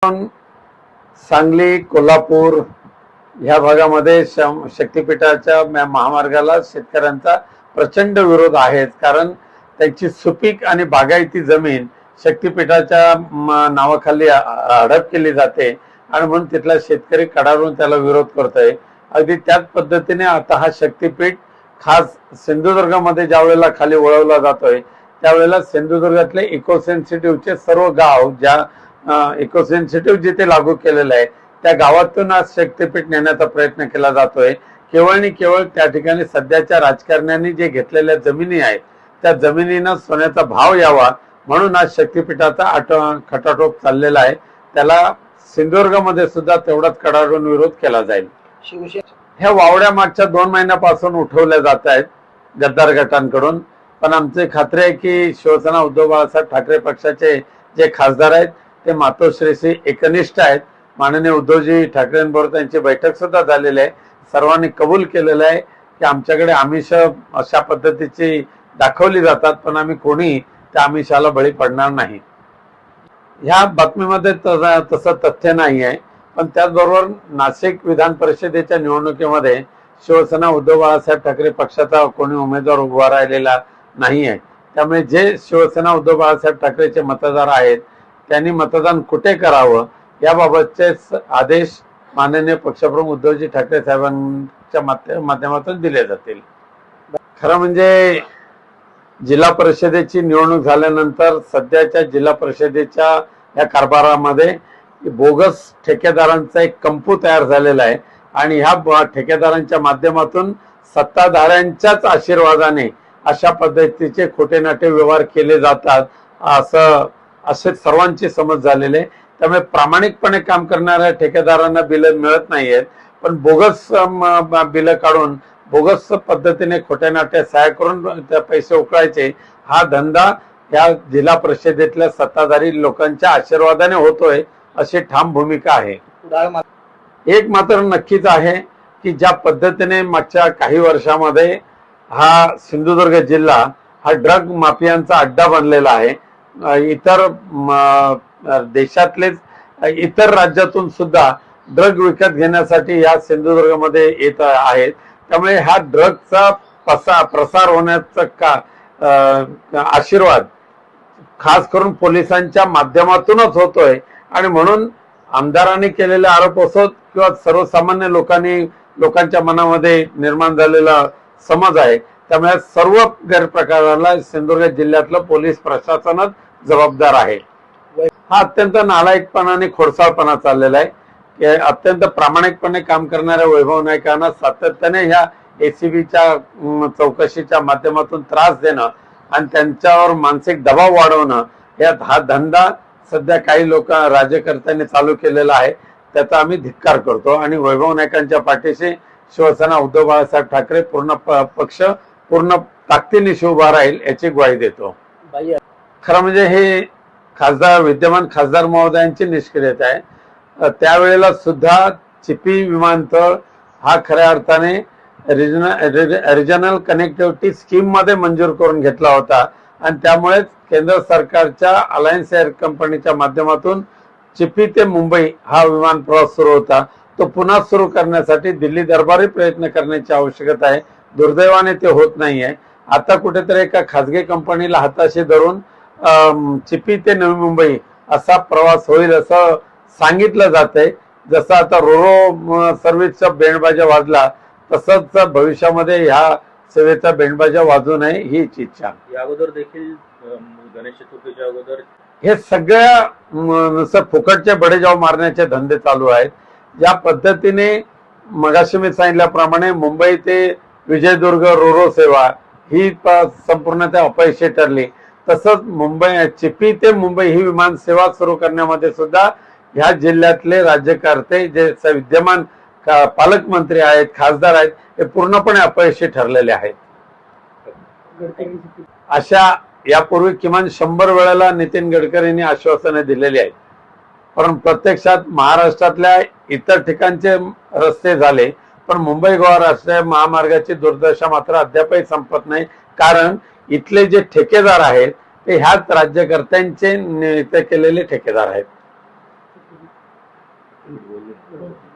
कारण सांगली कोल्हापूर ह्या भागामध्ये शक्तिपीठाच्या महामार्गाला शेतकऱ्यांचा प्रचंड विरोध आहे। कारण त्यांची सुपीक आणि बागायती जमीन शक्तिपीठाच्या नावाखाली हडप केली जाते आणि म्हणून तिथला शेतकरी कडाडून त्याला विरोध करतोय। अगदी त्याच पद्धतीने आता हा शक्तिपीठ खास सिंधुदुर्गामध्ये ज्या वेळेला खाली वळवला जातोय त्यावेळेला सिंधुदुर्गातले इको सेन्सिटिव्हचे सर्व गाव ज्या इको सेन्सिटिव्ह जिथे लागू केलेलं आहे त्या गावातून आज शक्तिपीठ नेण्याचा प्रयत्न केला जातोय। केवळ आणि केवळ त्या ठिकाणी सध्याच्या राजकारण्यांनी जे घेतलेल्या जमिनी आहेत त्या जमिनींना सोन्याचा भाव यावा म्हणून आज शक्तिपीठाचा खटाटोप चाललेला आहे। त्याला सिंधुदुर्गामध्ये सुद्धा तेवढाच कडाडून विरोध केला जाईल। ह्या वावड्या मागच्या 2 महिन्यापासून उठवल्या जात आहेत गद्दार गटांकडून, पण आमची खात्री आहे की शिवसेना उद्धव बाळासाहेब ठाकरे पक्षाचे जे खासदार आहेत ते मातोश्रीशी एकनिष्ठ आहेत। माननीय उद्धवजी ठाकरेंबरोबर त्यांची बैठक सुद्धा झालेली आहे। सर्वांनी कबूल केलेलं आहे की आमच्याकडे आमिष अशा पद्धतीची दाखवली जातात पण आम्ही कोणी त्या आमिषाला बळी पडणार नाही। ह्या बातमीमध्ये तसं तथ्य नाही आहे, पण त्याचबरोबर नाशिक विधान परिषदेच्या निवडणुकीमध्ये शिवसेना उद्धव बाळासाहेब ठाकरे पक्षाचा कोणी उमेदवार उभा राहिलेला नाही आहे। त्यामुळे जे शिवसेना उद्धव बाळासाहेब ठाकरेचे मतदार आहेत त्यांनी मतदान कुठे करावं याबाबतचे आदेश माननीय पक्षप्रमुख उद्धवजी ठाकरे साहेबांच्या माध्यमातून दिले जातील। खरं म्हणजे जिल्हा परिषदेची निवडणूक झाल्यानंतर सध्याच्या जिल्हा परिषदेच्या या कारभारामध्ये बोगस ठेकेदारांचा एक कंपू तयार झालेला आहे आणि ह्या ठेकेदारांच्या माध्यमातून सत्ताधाऱ्यांच्याच आशीर्वादाने अशा पद्धतीचे खोटे नाटे व्यवहार केले जातात असे सर्वांची समज झालेली आहे। त्यामुळे प्रामाणिकपणे काम करणाऱ्या ठेकेदारांना बिलं मिळत नाहीयेत, पण बोगस बिलं काढून बोगस पद्धतीने खोट्या नाट्या सहाय्य करून त्या पैसे उकळायचे हा धंदा या जिल्हा परिषदेतल्या सत्ताधारी लोकांच्या आशीर्वादाने होतोय अशी ठाम भूमिका आहे। एक मात्र नक्कीच आहे की ज्या पद्धतीने मागच्या काही वर्षामध्ये हा सिंधुदुर्ग जिल्हा हा ड्रग माफियांचा अड्डा बनलेला आहे। इतर देशातलेच इतर राज्यातून सुद्धा ड्रग विकत घेण्यासाठी या सिंधुदुर्गमध्ये येत आहेत। त्यामुळे ह्या ड्रगचा प्रसार होण्याचा आशीर्वाद खास करून पोलिसांच्या माध्यमातूनच होतोय आणि म्हणून आमदारांनी केलेले आरोप असोत किंवा सर्वसामान्य लोकांच्या मनामध्ये निर्माण झालेला समज आहे त्यामुळे सर्व गैरप्रकाराला सिंधुदुर्ग जिल्ह्यातलं पोलीस प्रशासनच जबाबदार आहे। हा अत्यंत नालायकपणा आणि खोडसाळपणा चाललेला आहे। अत्यंत प्रामाणिकपणे काम करणाऱ्या वैभव नाईकांना सातत्याने ह्या एसीबीच्या चौकशीच्या माध्यमातून त्रास देणं आणि त्यांच्यावर मानसिक दबाव वाढवणं हा धंदा सध्या काही लोक राज्यकर्त्यांनी चालू केलेला आहे। त्याचा आम्ही धिक्कार करतो आणि वैभव नाईकांच्या पाठीशी शिवसेना उद्धव बाळासाहेब ठाकरे पक्ष पूर्ण ताकदीनिशी उभा राहील याची ग्वाही देतो। खरं म्हणजे हे विद्यमान खासदार महोदयांची निष्क्रियता आहे। त्यावेळेला सुद्धा चिपी विमानतळ हा खऱ्या अर्थाने रिजनल कनेक्टिव्हिटी स्कीम मध्ये मंजूर करून घेतला होता आणि त्यामुळे केंद्र सरकारच्या अलायन्स एअर कंपनीच्या माध्यमातून चिपी ते मुंबई हा विमान प्रवास सुरू होता। तो पुन्हा सुरू करण्यासाठी दिल्ली दरबारी प्रयत्न करण्याची आवश्यकता आहे। दुर्दैवाने ते होत नाहीये। आता कुठेतरी एका खासगी कंपनीला हाताशी धरून चिपी ते नवी मुंबई असा प्रवास होईल असं सांगितलं जातंय। जसं आता रोरो सर्व्हिसचा बेंडबाजा वाजला तसंच भविष्यामध्ये ह्या सेवेचा बेंडबाजा वाजू नये हीच इच्छा। या अगोदर देखील गणेश चतुर्थीच्या अगोदर हे सगळ्या फुकटचे बडेजाव मारण्याचे धंदे चालू आहेत। ज्या पद्धतीने मगाशी मी सांगितल्याप्रमाणे मुंबई ते विजयदुर्ग रोरो सेवा ही संपूर्णतः अपयशी ठरली, तसंच चिपी ते मुंबई ही विमान सेवा सुरू करण्यामध्ये सुद्धा ह्या जिल्ह्यातले राज्यकर्ते जे विद्यमान पालकमंत्री आहेत खासदार आहेत हे पूर्णपणे अपयशी ठरलेले आहेत। अशा यापूर्वी किमान 100 वेळेला नितीन गडकरींनी आश्वासने दिलेली आहेत, पण प्रत्यक्षात महाराष्ट्रातल्या इतर ठिकाणचे रस्ते झाले पण मुंबई गोवा राष्ट्रीय महामार्गाची दुर्दशा मात्र अद्यापही संपत नाही। कारण इथले जे ठेकेदार आहेत ते ह्याच राज्यकर्त्यांचे नियुक्त केलेले ठेकेदार आहेत। बोलले.